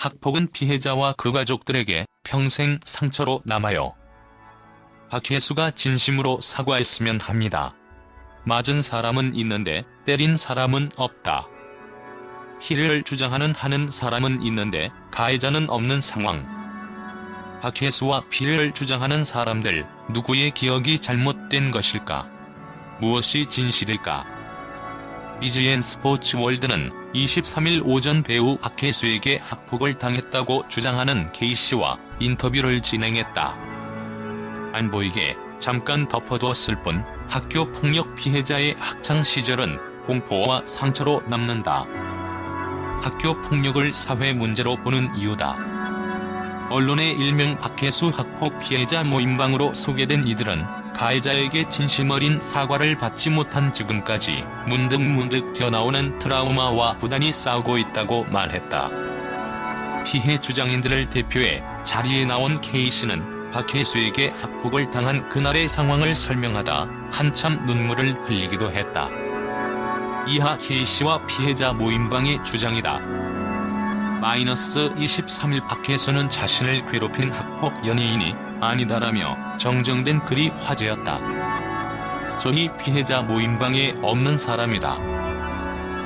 학폭은 피해자와 그 가족들에게 평생 상처로 남아요. 박혜수가 진심으로 사과했으면 합니다. 맞은 사람은 있는데 때린 사람은 없다. 피해를 주장하는 사람은 있는데 가해자는 없는 상황. 박혜수와 피해를 주장하는 사람들, 누구의 기억이 잘못된 것일까? 무엇이 진실일까? BGN 스포츠월드는 23일 오전 배우 박혜수에게 학폭을 당했다고 주장하는 K씨와 인터뷰를 진행했다. 안 보이게 잠깐 덮어두었을 뿐 학교 폭력 피해자의 학창시절은 공포와 상처로 남는다. 학교 폭력을 사회 문제로 보는 이유다. 언론의 일명 박혜수 학폭 피해자 모임방으로 소개된 이들은 가해자에게 진심 어린 사과를 받지 못한 지금까지 문득문득 튀어나오는 트라우마와 부단히 싸우고 있다고 말했다. 피해 주장인들을 대표해 자리에 나온 K씨는 박혜수에게 학폭을 당한 그날의 상황을 설명하다 한참 눈물을 흘리기도 했다. 이하 K씨와 피해자 모임방의 주장이다. -23일 박혜수는 자신을 괴롭힌 학폭 연예인이 아니다라며 정정된 글이 화제였다. 저희 피해자 모임방에 없는 사람이다.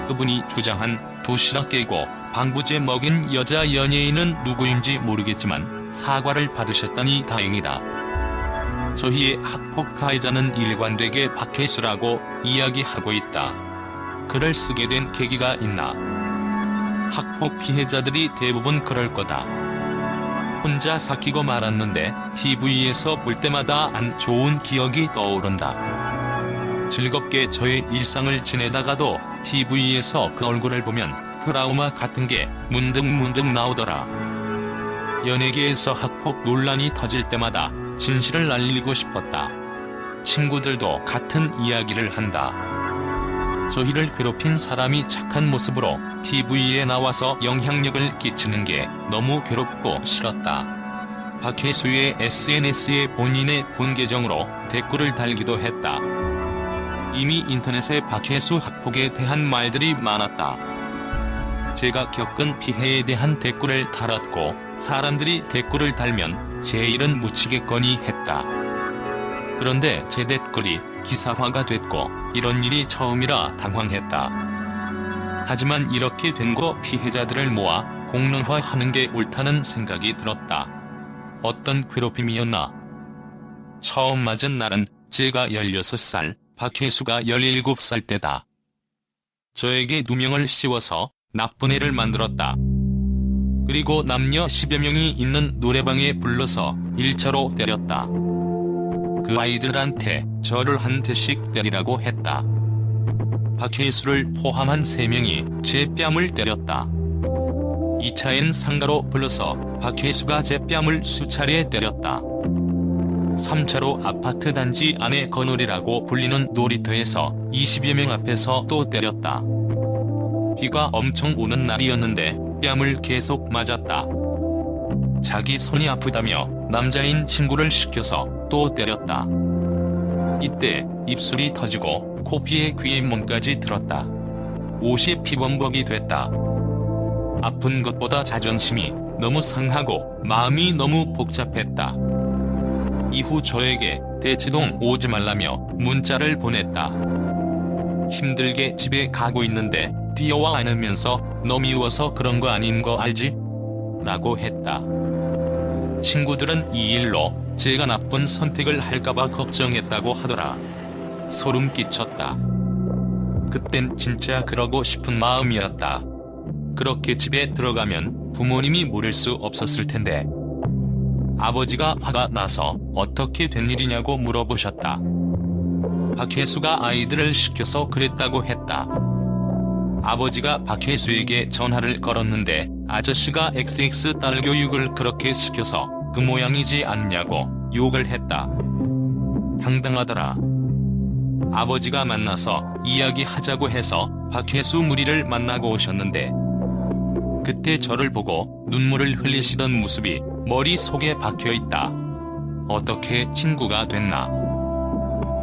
그분이 주장한 도시락 깨고 방부제 먹인 여자 연예인은 누구인지 모르겠지만 사과를 받으셨다니 다행이다. 저희의 학폭 가해자는 일관되게 박혜수라고 이야기하고 있다. 글을 쓰게 된 계기가 있나? 학폭 피해자들이 대부분 그럴 거다. 혼자 삭히고 말았는데 TV에서 볼 때마다 안 좋은 기억이 떠오른다. 즐겁게 저의 일상을 지내다가도 TV에서 그 얼굴을 보면 트라우마 같은 게 문득문득 나오더라. 연예계에서 학폭 논란이 터질 때마다 진실을 알리고 싶었다. 친구들도 같은 이야기를 한다. 저희를 괴롭힌 사람이 착한 모습으로 TV에 나와서 영향력을 끼치는 게 너무 괴롭고 싫었다. 박혜수의 SNS에 본인의 본 계정으로 댓글을 달기도 했다. 이미 인터넷에 박혜수 학폭에 대한 말들이 많았다. 제가 겪은 피해에 대한 댓글을 달았고 사람들이 댓글을 달면 제 일은 묻히겠거니 했다. 그런데 제 댓글이 기사화가 됐고 이런 일이 처음이라 당황했다. 하지만 이렇게 된 거 피해자들을 모아 공론화하는 게 옳다는 생각이 들었다. 어떤 괴롭힘이었나? 처음 맞은 날은 제가 16살, 박혜수가 17살 때다. 저에게 누명을 씌워서 나쁜 애를 만들었다. 그리고 남녀 10여 명이 있는 노래방에 불러서 1차로 때렸다. 그 아이들한테 저를 한 대씩 때리라고 했다. 박혜수를 포함한 3명이 제 뺨을 때렸다. 2차엔 상가로 불러서 박혜수가 제 뺨을 수차례 때렸다. 3차로 아파트 단지 안에 거놀이라고 불리는 놀이터에서 20여 명 앞에서 또 때렸다. 비가 엄청 오는 날이었는데 뺨을 계속 맞았다. 자기 손이 아프다며 남자인 친구를 시켜서 또 때렸다. 이때 입술이 터지고 코피에 귀에 몸까지 들었다. 옷이 피범벅이 됐다. 아픈 것보다 자존심이 너무 상하고 마음이 너무 복잡했다. 이후 저에게 대치동 오지 말라며 문자를 보냈다. 힘들게 집에 가고 있는데 뛰어와 안으면서 너 미워서 그런 거 아닌 거 알지? 라고 했다. 친구들은 이 일로 제가 나쁜 선택을 할까봐 걱정했다고 하더라. 소름 끼쳤다. 그땐 진짜 그러고 싶은 마음이었다. 그렇게 집에 들어가면 부모님이 모를 수 없었을 텐데. 아버지가 화가 나서 어떻게 된 일이냐고 물어보셨다. 박혜수가 아이들을 시켜서 그랬다고 했다. 아버지가 박혜수에게 전화를 걸었는데 아저씨가 XX 딸 교육을 그렇게 시켜서 그 모양이지 않냐고 욕을 했다. 당당하더라. 아버지가 만나서 이야기하자고 해서 박혜수 무리를 만나고 오셨는데 그때 저를 보고 눈물을 흘리시던 모습이 머릿속에 박혀있다. 어떻게 친구가 됐나?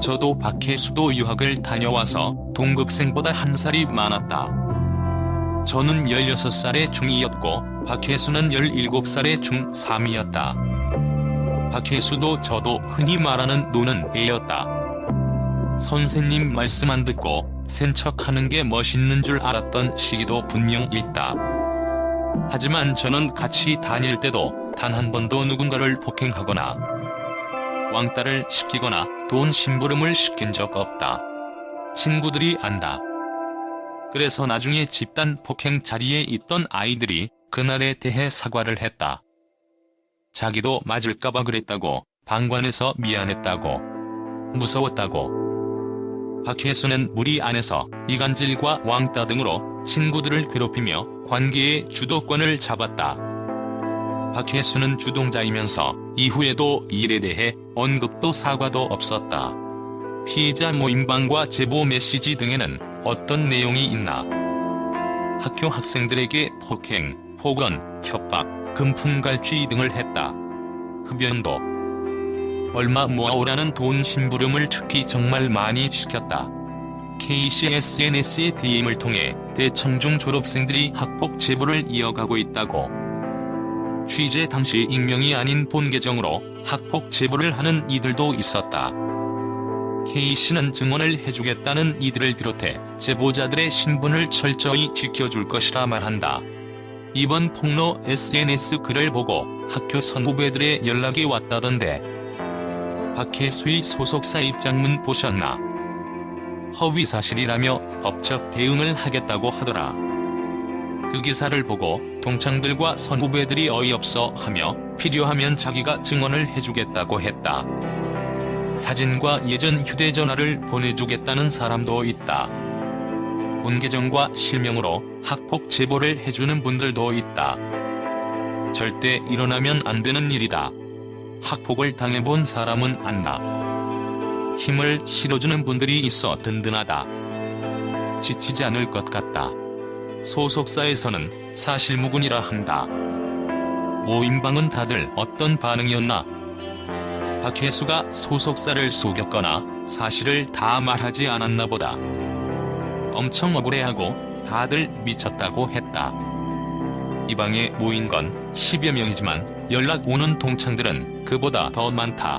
저도 박혜수도 유학을 다녀와서 동급생보다 1살이 많았다. 저는 16살에 중2였고 박혜수는 17살의 중3이었다. 박혜수도 저도 흔히 말하는 노는 애였다. 선생님 말씀 안 듣고 센 척하는 게 멋있는 줄 알았던 시기도 분명 있다. 하지만 저는 같이 다닐 때도 단 한 번도 누군가를 폭행하거나 왕따를 시키거나 돈 심부름을 시킨 적 없다. 친구들이 안다. 그래서 나중에 집단 폭행 자리에 있던 아이들이 그날에 대해 사과를 했다. 자기도 맞을까봐 그랬다고, 방관해서 미안했다고, 무서웠다고. 박혜수는 무리 안에서 이간질과 왕따 등으로 친구들을 괴롭히며 관계의 주도권을 잡았다. 박혜수는 주동자이면서 이후에도 이 일에 대해 언급도 사과도 없었다. 피해자 모임방과 제보 메시지 등에는 어떤 내용이 있나? 학교 학생들에게 폭행, 폭언, 협박, 금품갈취 등을 했다. 흡연도. 얼마 모아오라는 돈 심부름을 특히 정말 많이 시켰다. K씨 SNS의 DM을 통해 대청중 졸업생들이 학폭 제보를 이어가고 있다고. 취재 당시 익명이 아닌 본 계정으로 학폭 제보를 하는 이들도 있었다. K씨는 증언을 해주겠다는 이들을 비롯해 제보자들의 신분을 철저히 지켜줄 것이라 말한다. 이번 폭로 SNS 글을 보고 학교 선후배들의 연락이 왔다던데. 박혜수의 소속사 입장문 보셨나? 허위사실이라며 법적 대응을 하겠다고 하더라. 그 기사를 보고 동창들과 선후배들이 어이없어 하며 필요하면 자기가 증언을 해주겠다고 했다. 사진과 예전 휴대전화를 보내주겠다는 사람도 있다. 본 계정과 실명으로 학폭 제보를 해주는 분들도 있다. 절대 일어나면 안 되는 일이다. 학폭을 당해본 사람은 안다. 힘을 실어주는 분들이 있어 든든하다. 지치지 않을 것 같다. 소속사에서는 사실무근이라 한다. 모임방은 다들 어떤 반응이었나? 박혜수가 소속사를 속였거나 사실을 다 말하지 않았나 보다. 엄청 억울해하고 다들 미쳤다고 했다. 이 방에 모인 건 10여 명이지만 연락 오는 동창들은 그보다 더 많다.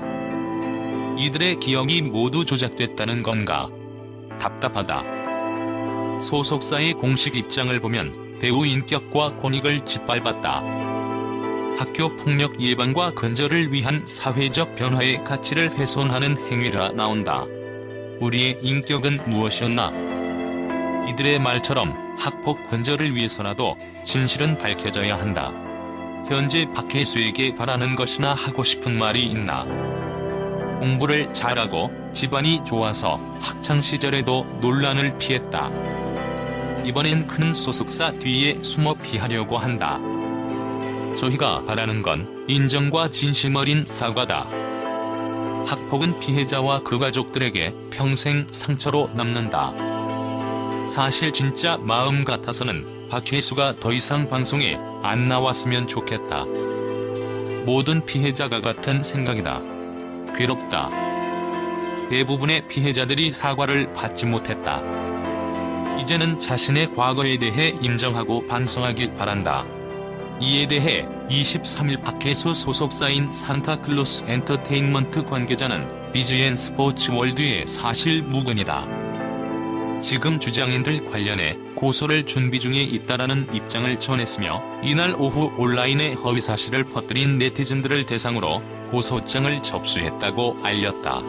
이들의 기억이 모두 조작됐다는 건가? 답답하다. 소속사의 공식 입장을 보면 배우 인격과 권익을 짓밟았다. 학교 폭력 예방과 근절을 위한 사회적 변화의 가치를 훼손하는 행위라 나온다. 우리의 인격은 무엇이었나? 이들의 말처럼 학폭 근절을 위해서라도 진실은 밝혀져야 한다. 현재 박혜수에게 바라는 것이나 하고 싶은 말이 있나? 공부를 잘하고 집안이 좋아서 학창시절에도 논란을 피했다. 이번엔 큰 소속사 뒤에 숨어 피하려고 한다. 저희가 바라는 건 인정과 진심 어린 사과다. 학폭은 피해자와 그 가족들에게 평생 상처로 남는다. 사실 진짜 마음 같아서는 박혜수가 더 이상 방송에 안 나왔으면 좋겠다. 모든 피해자가 같은 생각이다. 괴롭다. 대부분의 피해자들이 사과를 받지 못했다. 이제는 자신의 과거에 대해 인정하고 반성하길 바란다. 이에 대해 23일 박혜수 소속사인 산타클로스 엔터테인먼트 관계자는 BGN 스포츠월드의 사실무근이다. 지금 주장인들 관련해 고소를 준비 중에 있다라는 입장을 전했으며 이날 오후 온라인에 허위사실을 퍼뜨린 네티즌들을 대상으로 고소장을 접수했다고 알렸다.